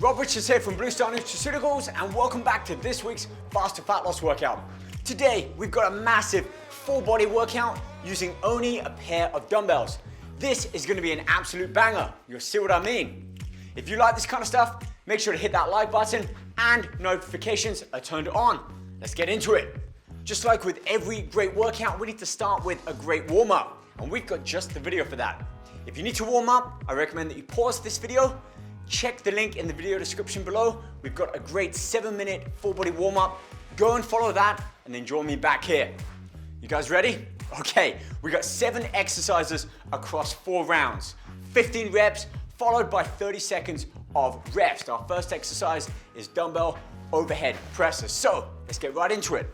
Roughage is here from Nutraceuticals, and welcome back to this week's Faster Fat Loss workout. Today, we've got a massive full body workout using only a pair of dumbbells. This is gonna be an absolute banger. You'll see what I mean. If you like this kind of stuff, make sure to hit that like button and notifications are turned on. Let's get into it. Just like with every great workout, we need to start with a great warm-up, and we've got just the video for that. If you need to warm up, I recommend that you pause this video, check the link in the video description below. We've got a great 7-minute full body warm-up. Go and follow that, and then join me back here. You guys ready? Okay, we got 7 exercises across 4 rounds. 15 reps, followed by 30 seconds of rest. Our first exercise is dumbbell overhead presses. So, let's get right into it.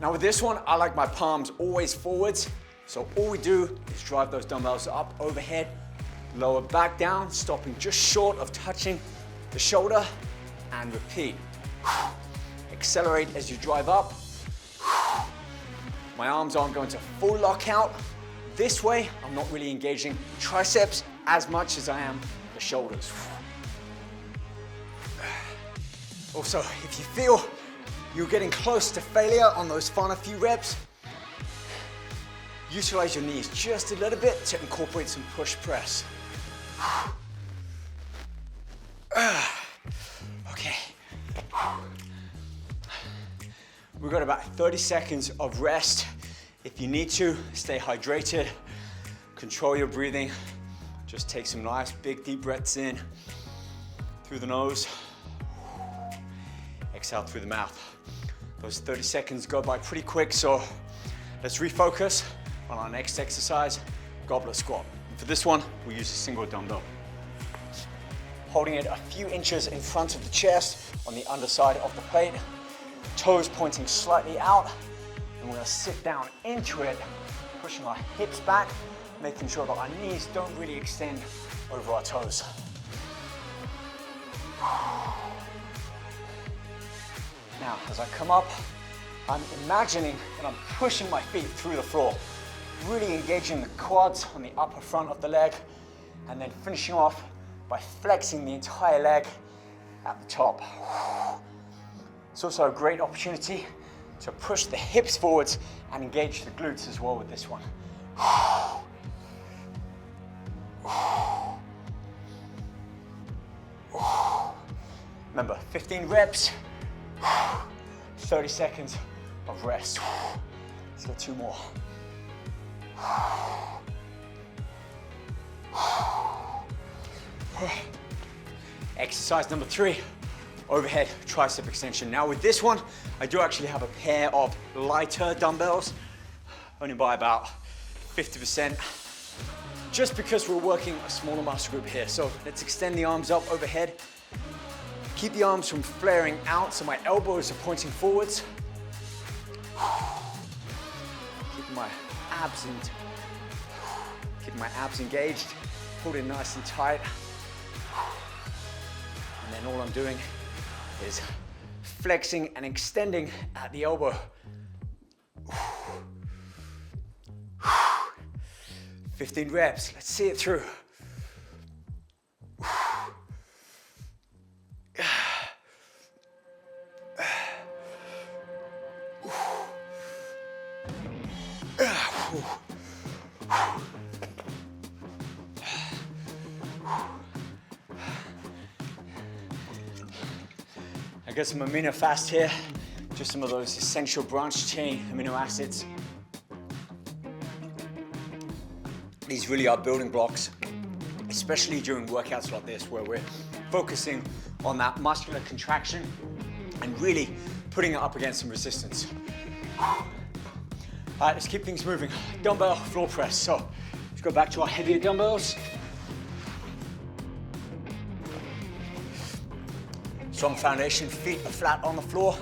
Now with this one, I like my palms always forwards. So all we do is drive those dumbbells up overhead, lower back down, stopping just short of touching the shoulder, and repeat. Accelerate as you drive up. My arms aren't going to full lock out. This way, I'm not really engaging triceps as much as I am the shoulders. Also, if you feel you're getting close to failure on those final few reps, utilize your knees just a little bit to incorporate some push press. Okay. We've got about 30 seconds of rest. If you need to, stay hydrated, control your breathing. Just take some nice big deep breaths in through the nose, exhale through the mouth. Those 30 seconds go by pretty quick, so let's refocus on our next exercise, goblet squat. And for this one, we'll use a single dumbbell. Holding it a few inches in front of the chest on the underside of the plate, toes pointing slightly out, and we're gonna sit down into it, pushing our hips back, making sure that our knees don't really extend over our toes. Now, as I come up, I'm imagining that I'm pushing my feet through the floor, really engaging the quads on the upper front of the leg, and then finishing off by flexing the entire leg at the top. It's also a great opportunity to push the hips forwards and engage the glutes as well with this one. Remember, 15 reps, 30 seconds of rest. Let's get 2 more. Exercise number 3, overhead tricep extension. Now with this one, I do actually have a pair of lighter dumbbells, only by about 50%, just because we're working a smaller muscle group here. So let's extend the arms up overhead. Keep the arms from flaring out so my elbows are pointing forwards. Keeping my abs engaged, pulled in nice and tight. And then all I'm doing is flexing and extending at the elbow. 15 reps, let's see it through. I got some AminoFast here, just some of those essential branch chain amino acids. These really are building blocks, especially during workouts like this where we're focusing on that muscular contraction and really putting it up against some resistance. All right, let's keep things moving. Dumbbell floor press. So let's go back to our heavier dumbbells. Strong foundation, feet are flat on the floor.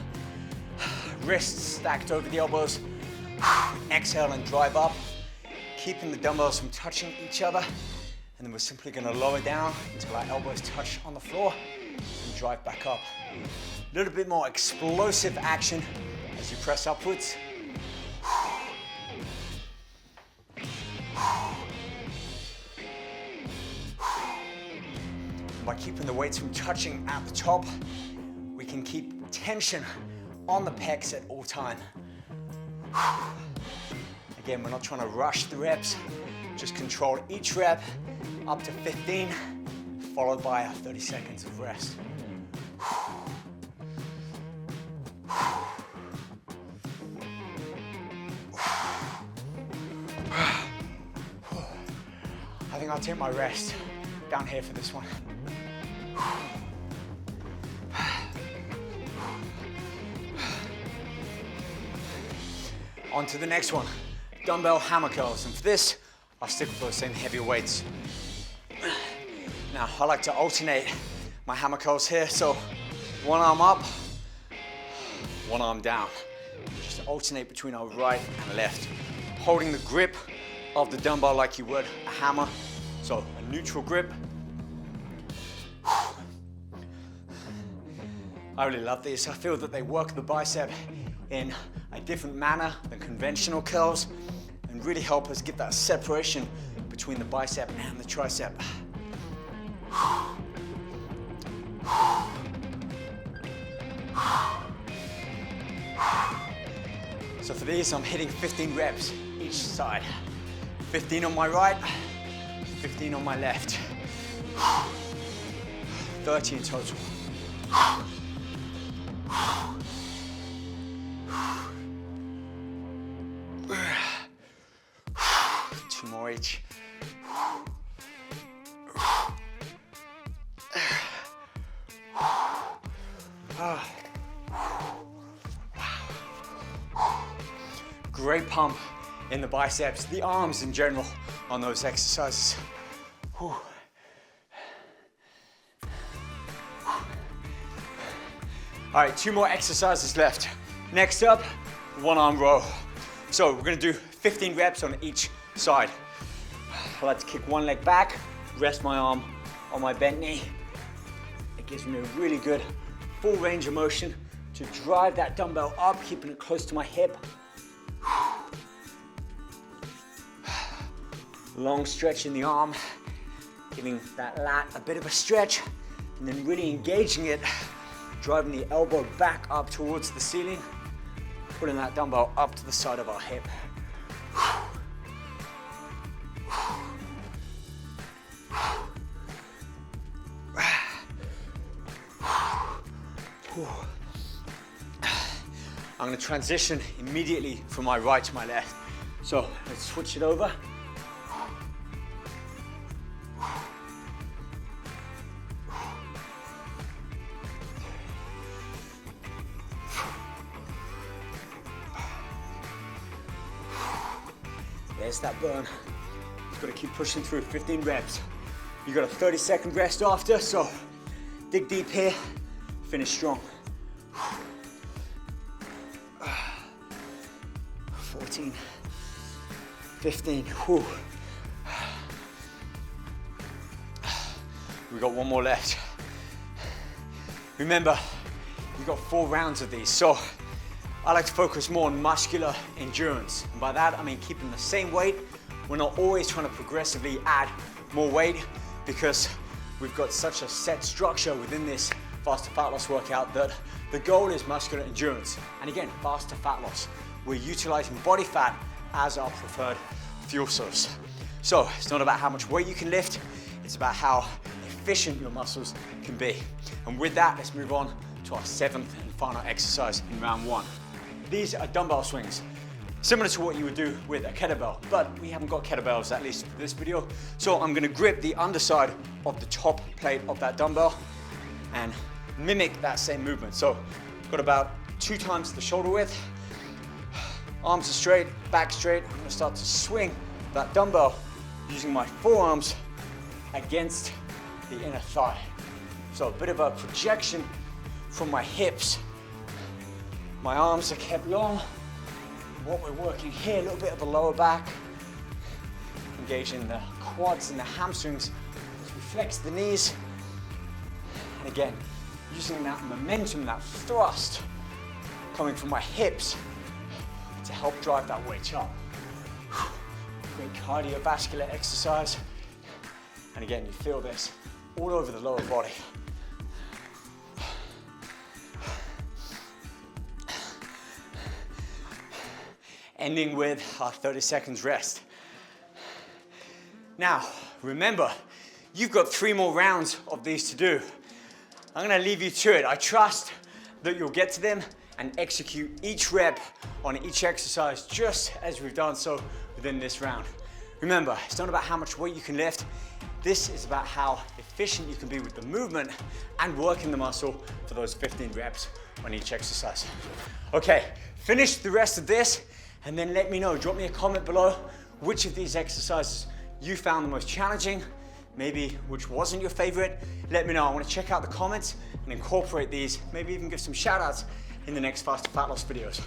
Wrists stacked over the elbows. Exhale and drive up. Keeping the dumbbells from touching each other. And then we're simply gonna lower down until our elbows touch on the floor and drive back up. A little bit more explosive action as you press upwards. And by keeping the weights from touching at the top, we can keep tension on the pecs at all time. Again, we're not trying to rush the reps, just control each rep up to 15, followed by 30 seconds of rest. I think I'll take my rest down here for this one. On to the next one, dumbbell hammer curls. And for this, I'll stick with those same heavier weights. Now, I like to alternate my hammer curls here. So one arm up, one arm down. Just alternate between our right and left. Holding the grip of the dumbbell like you would a hammer. So a neutral grip. I really love these. I feel that they work the bicep in a different manner than conventional curls and really help us get that separation between the bicep and the tricep. So for these, I'm hitting 15 reps each side. 15 on my right, 15 on my left. 30 in total. Two more each. Great pump in the biceps, the arms in general on those exercises. Whew. All right, 2 more exercises left. Next up, one arm row. So we're gonna do 15 reps on each side. I like to kick one leg back, rest my arm on my bent knee. It gives me a really good full range of motion to drive that dumbbell up, keeping it close to my hip. Long stretch in the arm, giving that lat a bit of a stretch, and then really engaging it, driving the elbow back up towards the ceiling, putting that dumbbell up to the side of our hip. I'm going to transition immediately from my right to my left. So let's switch it over. There's that burn. Just got to keep pushing through 15 reps. You got a 30-second rest after, so dig deep here, finish strong. 14, 15, whew. We got one more left. Remember, you got 4 rounds of these, so I like to focus more on muscular endurance. And by that, I mean keeping the same weight. We're not always trying to progressively add more weight because we've got such a set structure within this faster fat loss workout that the goal is muscular endurance. And again, faster fat loss. We're utilizing body fat as our preferred fuel source. So it's not about how much weight you can lift, it's about how efficient your muscles can be. And with that, let's move on to our 7th and final exercise in round 1. These are dumbbell swings, similar to what you would do with a kettlebell, but we haven't got kettlebells, at least for this video. So I'm gonna grip the underside of the top plate of that dumbbell and mimic that same movement. So got about 2 times the shoulder width. Arms are straight, back straight. I'm gonna start to swing that dumbbell using my forearms against the inner thigh. So a bit of a projection from my hips. My arms are kept long. What we're working here, a little bit of the lower back, engaging the quads and the hamstrings as we flex the knees. And again, using that momentum, that thrust coming from my hips to help drive that weight up. Great cardiovascular exercise. And again, you feel this all over the lower body. Ending with our 30 seconds rest. Now, remember, you've got 3 more rounds of these to do. I'm gonna leave you to it. I trust that you'll get to them and execute each rep on each exercise just as we've done so within this round. Remember, it's not about how much weight you can lift. This is about how efficient you can be with the movement and working the muscle for those 15 reps on each exercise. Okay, finish the rest of this and then let me know, drop me a comment below which of these exercises you found the most challenging, maybe which wasn't your favorite. Let me know. I want to check out the comments and incorporate these, maybe even give some shout outs in the next faster fat loss videos.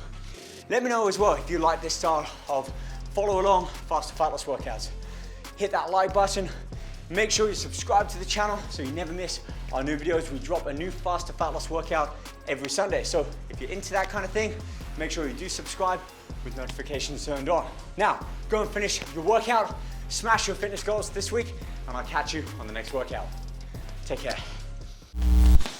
Let me know as well if you like this style of follow along faster fat loss workouts. Hit that like button. Make sure you subscribe to the channel so you never miss our new videos. We drop a new faster fat loss workout every Sunday. So if you're into that kind of thing, make sure you do subscribe with notifications turned on. Now, go and finish your workout, smash your fitness goals this week, and I'll catch you on the next workout. Take care.